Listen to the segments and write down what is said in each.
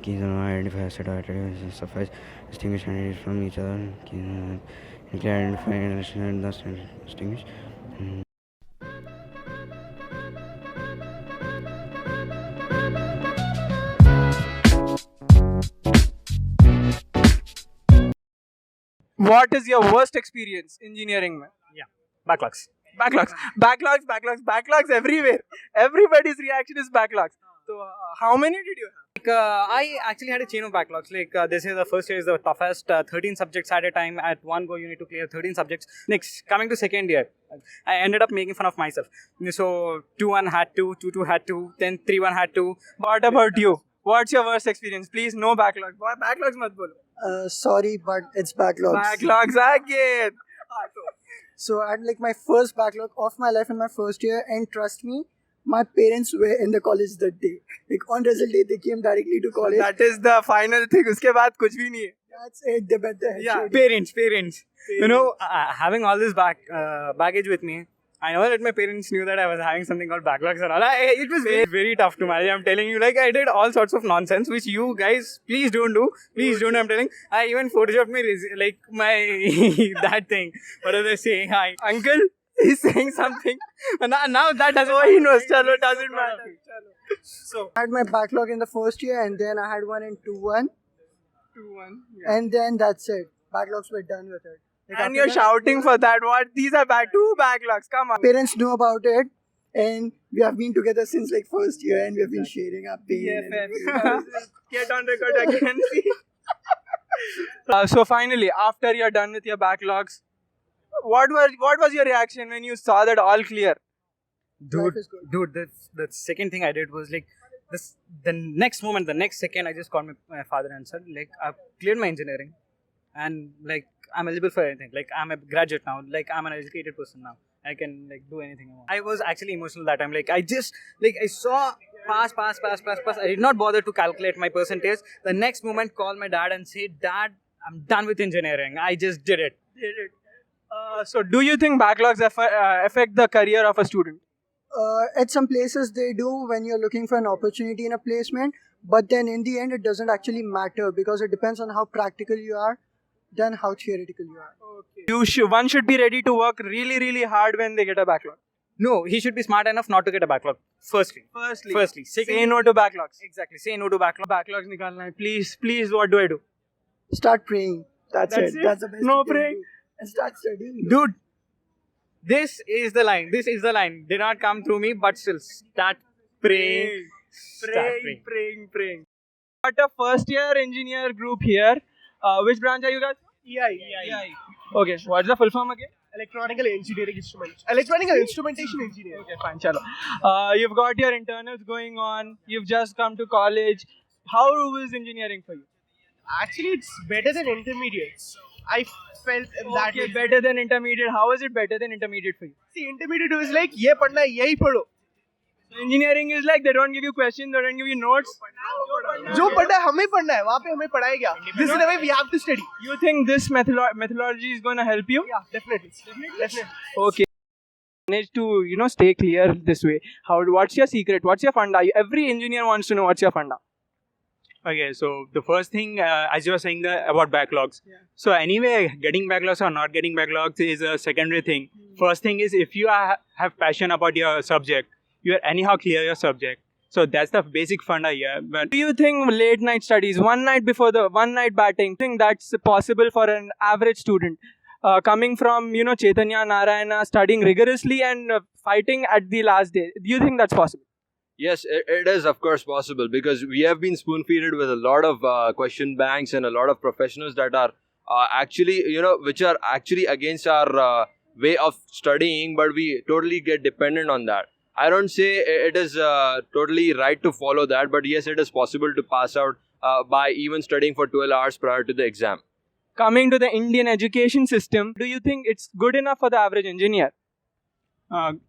keys and identify asset or suffice distinguish candidates from each other. Clearly identify and understand thus distinguish. What is your worst experience engineering में? Backlogs. Backlogs everywhere. Everybody's reaction is backlogs. So how many did you have? I actually had a chain of backlogs. This is the first year is the toughest. 13 subjects at a time. At one go, you need to clear 13 subjects. Next, coming to second year, I ended up making fun of myself. So 2-1 had to, 2-2 had to, then 3-1 had to. What about you? What's your worst experience? Please, no backlogs. Backlogs mat bolo. Sorry, but it's backlogs. Backlogs again. So I had like my first backlog of my life in my first year, and trust me, my parents were in the college that day. Like on result day, they came directly to college. That is the final thing. Uske baad kuch bhi nahi hai. That's it. They bet the head. Yeah. Parents. You know, having all this baggage with me, I know that my parents knew that I was having something called backlogs and all. It was very, very tough to manage. I'm telling you, like I did all sorts of nonsense, which you guys please don't do. Please don't. I'm telling. I even photoshopped my that thing. What are they saying? Hi, Uncle, he's saying something. now that doesn't. Oh, he knows. Chalo, doesn't matter. So I had my backlog in the first year, and then I had one in 2-1, 2-1. Yeah. and then that's it. Backlogs were done with it. Like And after you're that, shouting for that. What? These are two backlogs. Come on. Parents know about it, and we have been together since like first year, and we have been sharing our pain. Yeah, get on record again. So finally, after you're done with your backlogs, what was your reaction when you saw that all clear? Life is good. the second thing I did was like this. The next moment, the next second, I just called my father and said, like, I've cleared my engineering, and like I'm eligible for anything. Like I'm a graduate now. Like I'm an educated person now. I can like do anything I want. I was actually emotional that time. Like I just I saw pass. I did not bother to calculate my percentage. The next moment, call my dad and say, Dad, I'm done with engineering. I just did it. So do you think backlogs affect the career of a student? At some places they do when you're looking for an opportunity in a placement, but then in the end it doesn't actually matter because it depends on how practical you are than how theoretical you are. Okay. One should be ready to work really, really hard when they get a backlog. No, he should be smart enough not to get a backlog. Firstly. Say Secondly, no to backlogs. exactly. Say no to backlog. Backlogs nikalna hai. Please, what do I do? Start praying. That's it. That's the best. No you can praying. do. And start studying. Dude, this is the line. Did not come through me, but still start praying. Praying. Got a first year engineer group here. Which branch are you guys? EI. Okay, what's the full form again? Electronic instrumentation engineer. Okay, fine, chalo. You've got your internals going on. You've just come to college. How is engineering for you? Actually, it's better than intermediates. I felt that Okay, better than intermediate. How is it better than intermediate for you? See, intermediate is like, ये पढ़ना है, यही पढ़ो. Engineering is like they don't give you questions, they don't give you notes. जो पढ़ना है हमें पढ़ना है, वहाँ पे हमें पढ़ाया गया. This is the way we have to study. You think this methodology is going to help you? Yeah, definitely. Okay. Manage to stay clear this way. What's your secret? What's your funda? Every engineer wants to know what's your funda. Okay, so the first thing, as you were saying about backlogs. Yeah. So anyway, getting backlogs or not getting backlogs is a secondary thing. First thing is if you have passion about your subject, you are anyhow clear your subject. So that's the basic funda here. But Do you think late night studies, one night batting, think that's possible for an average student? Coming from, Chaitanya, Narayana, studying rigorously and fighting at the last day. Do you think that's possible? Yes, it is of course possible because we have been spoon-feeded with a lot of question banks and a lot of professionals that are actually, which are actually against our way of studying, but we totally get dependent on that. I don't say it is totally right to follow that, but yes, it is possible to pass out by even studying for 12 hours prior to the exam. Coming to the Indian education system, do you think it's good enough for the average engineer?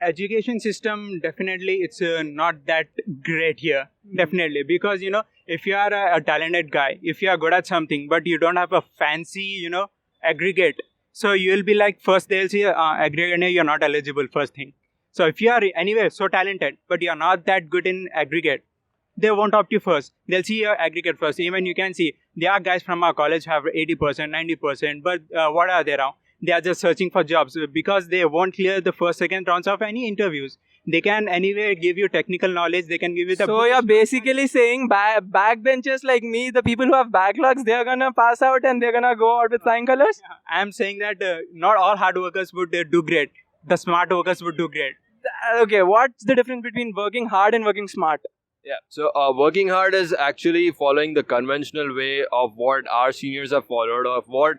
education system, definitely it's not that great here. Definitely, because if you are a talented guy, if you are good at something, but you don't have a fancy aggregate, so you will be like, first they'll say aggregate, you're not eligible, first thing. So if you are anyway so talented, but you're not that good in aggregate, they won't opt you first. They'll see your aggregate first. Even you can see there are guys from our college have 80%, 90%, but what are they now? They are just searching for jobs because they won't clear the first, second rounds of any interviews. They can anyway give you technical knowledge. They can give you the. So you're basically saying backbenchers like me, the people who have backlogs, they're gonna pass out and they're gonna go out with flying colors? I'm saying that not all hard workers would do great. The smart workers would do great. Okay, what's the difference between working hard and working smart? Yeah. So working hard is actually following the conventional way of what our seniors have followed, of what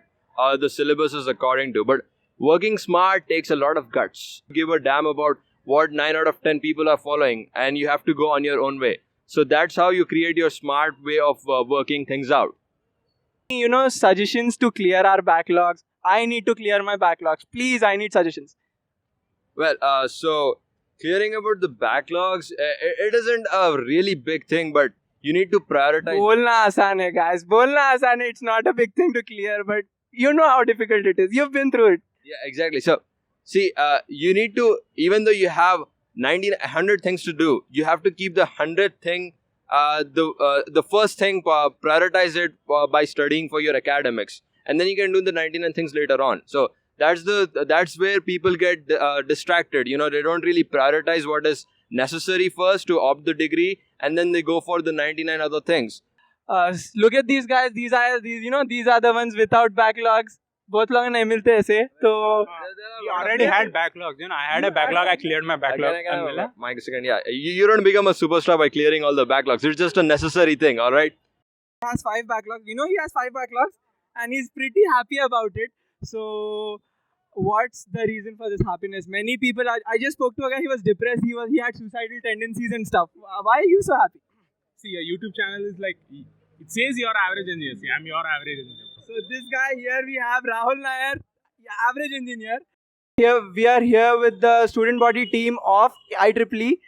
the syllabus is according to. But working smart takes a lot of guts. Give a damn about what 9 out of 10 people are following, and you have to go on your own way. So that's how you create your smart way of working things out. Suggestions to clear our backlogs. I need to clear my backlogs. Please, I need suggestions. Well, so clearing about the backlogs, it isn't a really big thing, but you need to prioritize. Bolna aasan hai, guys. Bolna aasan hai. It's not a big thing to clear, but you know how difficult it is. You've been through it. Yeah, exactly. So, see, you need to, even though you have 100 things to do, you have to keep the 100th thing, the first thing, prioritize it by studying for your academics, and then you can do the 99 things later on. So that's where people get distracted. They don't really prioritize what is necessary first to opt the degree, and then they go for the 99 other things. Look at these guys. These are the ones without backlogs. Both लोग नहीं मिलते ऐसे तो You already had backlogs. I had a backlog. I cleared my backlog. Mike, second, yeah. You don't become a superstar by clearing all the backlogs. It's just a necessary thing, all right? He has 5 backlogs. He has 5 backlogs, and he's pretty happy about it. So, what's the reason for this happiness? Many people. I just spoke to a guy. He was depressed. He had suicidal tendencies and stuff. Why are you so happy? See, a YouTube channel is like, it says your average engineer. See, I'm your average engineer. So this guy here, we have Rahul Nair, average engineer. Here we are here with the student body team of IEEE.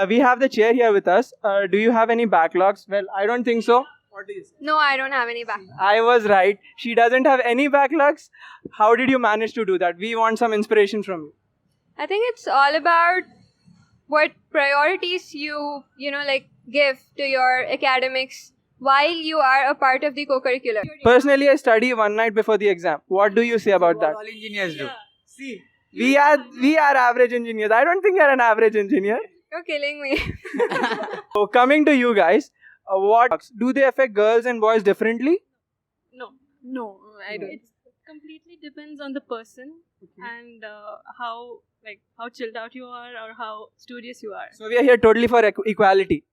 We have the chair here with us. Do you have any backlogs? Well, I don't think so. What do you say? No, I don't have any backlogs. I was right. She doesn't have any backlogs. How did you manage to do that? We want some inspiration from you. I think it's all about what priorities you give to your academics while you are a part of the co-curricular. Personally, I study one night before the exam. What do you say about that? All engineers do. See, we are average engineers. I don't think you're an average engineer. You're killing me. So coming to you guys, what do they affect girls and boys differently? No, I don't. It completely depends on the person and how chilled out you are or how studious you are. So we are here totally for equality.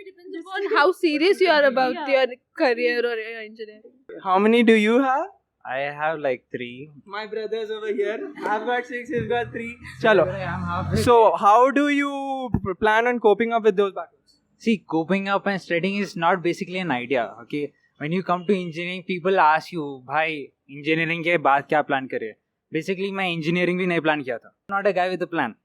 Depends upon how serious you are about your career or your engineering. How many do you have? I have like 3. My brother's over here. I've got 6, he's got 3. Chalo. So how do you plan on coping up with those backlogs? See, coping up and studying is not basically an idea, okay? When you come to engineering, people ask you, bhai, engineering के बाद क्या plan करे? Basically, मैं engineering भी नहीं plan किया था. I'm not a guy with a plan,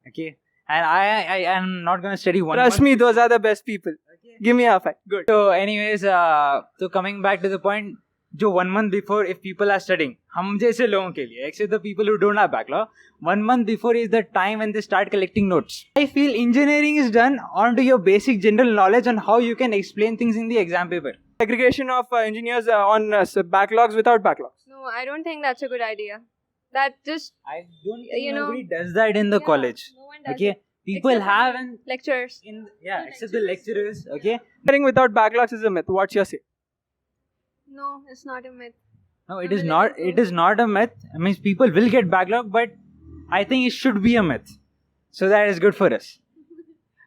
okay? And I am not going to study one Trust me, those are the best people. Okay. Give me a 5. Good. So anyways, so coming back to the point, जो 1 month before, if people are studying, हम जैसे लोगों के लिए, except the people who don't have backlog, 1 month before is the time when they start collecting notes. I feel engineering is done onto your basic general knowledge on how you can explain things in the exam paper. Segregation of engineers on backlogs without backlogs. No, I don't think that's a good idea. That just I don't think nobody does that in the college. No one does okay, it. people Except have and lecturers. Except the lecturers. Okay, Engineering without backlogs is a myth. What's your say? No, it's not a myth. No, it is not. It is not a myth. I mean, people will get backlog, but I think it should be a myth. So that is good for us.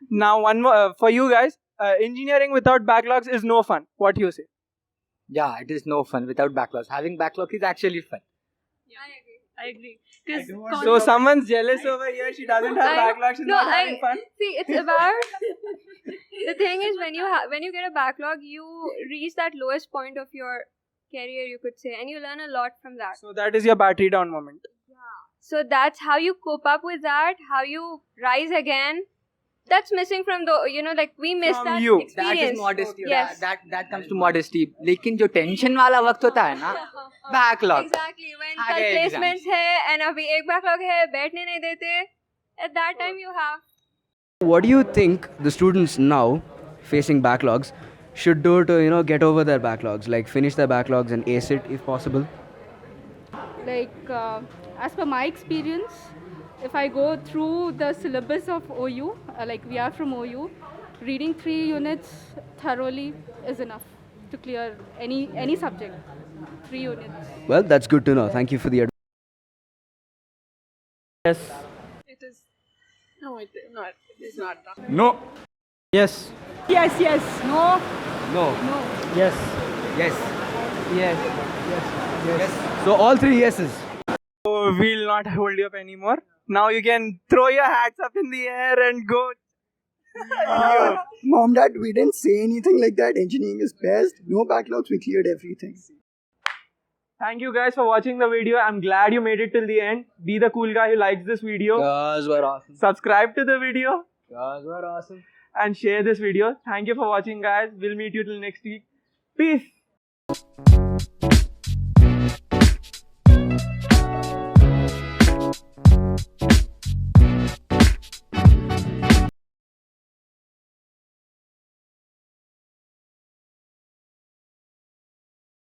Now, one more for you guys. Engineering without backlogs is no fun. What do you say? Yeah, it is no fun without backlogs. Having backlogs is actually fun. Yeah, I agree. So someone's jealous over here. She doesn't have backlogs. She's not having fun. See, it's about the thing is when you get a backlog, you reach that lowest point of your career, you could say, and you learn a lot from that. So that is your battery down moment. Yeah. So that's how you cope up with that. How you rise again. That's missing from the we miss from that you. experience. That is modesty. Yes. That comes to modesty. लेकिन जो tension वाला वक्त होता है ना, backlog. Exactly. When कल placements है and अभी एक backlog है, बैठने नहीं देते. At that time you have. What do you think the students now facing backlogs should do to get over their backlogs, like finish their backlogs and ace it if possible? Like as per my experience, if I go through the syllabus of OU, like we are from OU, reading 3 units thoroughly is enough to clear any subject. 3 units. Well, that's good to know. Thank you for the advice. Yes. It is. No, it is not. It is not. No. Yes. Yes, yes. No. No. No. Yes. Yes. Yes. Yes. Yes. So all 3 yeses. So we'll not hold you up anymore. Now you can throw your hats up in the air and go. Mom, Dad, we didn't say anything like that. Engineering is best. No backlogs. We cleared everything. Thank you guys for watching the video. I'm glad you made it till the end. Be the cool guy who likes this video. Guys were awesome. Subscribe to the video. Guys were awesome. And share this video. Thank you for watching, guys. We'll meet you till next week. Peace.